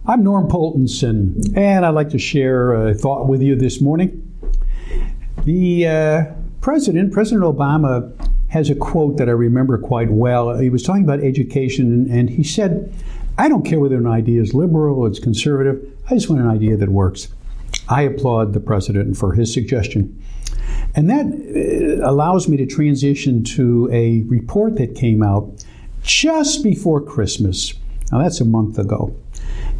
I'm Norm Poltenson, and I'd like to share a thought with you this morning. The President Obama, has a quote that I remember quite well. He was talking about education, and he said, I don't care whether an idea is liberal or it's conservative. I just want an idea that works. I applaud the President for his suggestion. And that allows me to transition to a report that came out just before Christmas. Now, that's a month ago.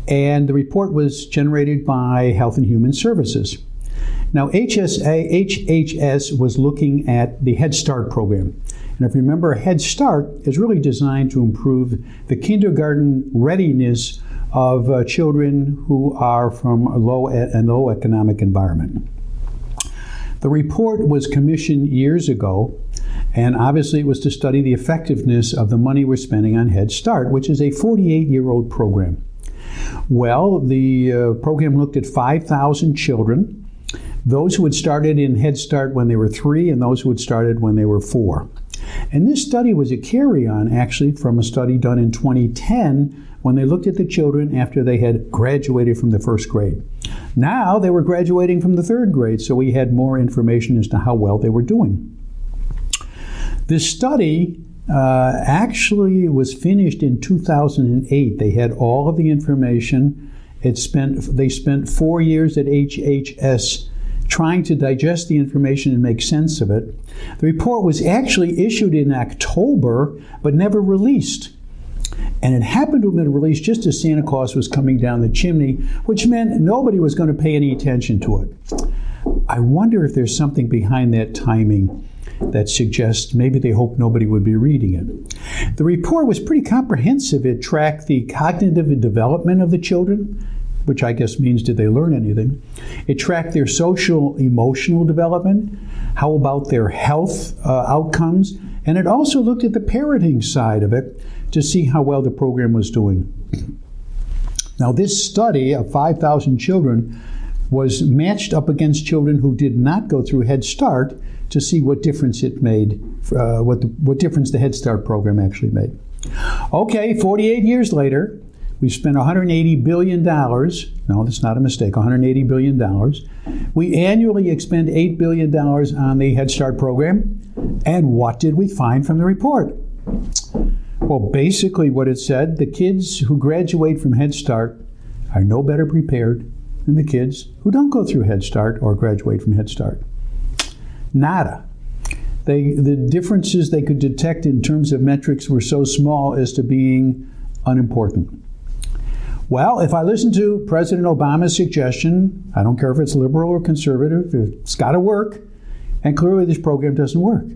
And the report was generated by Health and Human Services. Now, HHS was looking at the Head Start program. And if you remember, Head Start is really designed to improve the kindergarten readiness of children who are from a low economic environment. The report was commissioned years ago, and obviously it was to study the effectiveness of the money we're spending on Head Start, which is a 48-year-old program. Well, the program looked at 5,000 children, those who had started in Head Start when they were 3 and those who had started when they were 4. And this study was a carry-on, actually, from a study done in 2010 when they looked at the children after they had graduated from the first grade. Now they were graduating from the 3rd grade, so we had more information as to how well they were doing. This study actually was finished in 2008. They had all of the information. They spent 4 years at HHS trying to digest the information and make sense of it. The report was actually issued in October, but never released. And it happened to have been released just as Santa Claus was coming down the chimney, which meant nobody was going to pay any attention to it. I wonder if there's something behind that timing that suggests maybe they hoped nobody would be reading it. The report was pretty comprehensive. It tracked the cognitive development of the children, which I guess means did they learn anything. It tracked their social, emotional development. How about their health outcomes? And it also looked at the parenting side of it to see how well the program was doing. Now, this study of 5,000 children was matched up against children who did not go through Head Start to see what difference it made, what difference the Head Start program actually made. Okay, 48 years later, we've spent $180 billion. No, that's not a mistake, $180 billion. We annually expend $8 billion on the Head Start program. And what did we find from the report? Well, basically what it said, the kids who graduate from Head Start are no better prepared than the kids who don't go through Head Start or graduate from Head Start. Nada. The differences they could detect in terms of metrics were so small as to being unimportant. Well, if I listen to President Obama's suggestion, I don't care if it's liberal or conservative, it's got to work, and clearly this program doesn't work.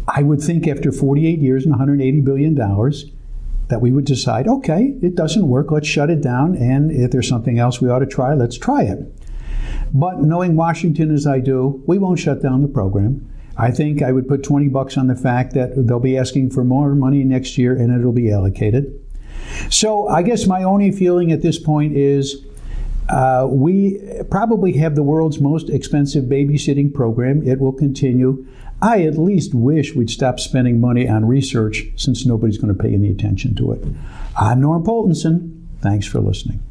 I would think after 48 years and $180 billion that we would decide, okay, it doesn't work, let's shut it down, and if there's something else we ought to try, let's try it. But knowing Washington as I do, we won't shut down the program. I think I would put $20 on the fact that they'll be asking for more money next year and it'll be allocated. So I guess my only feeling at this point is we probably have the world's most expensive babysitting program. It will continue. I at least wish we'd stop spending money on research since nobody's going to pay any attention to it. I'm Norm Poltenson. Thanks for listening.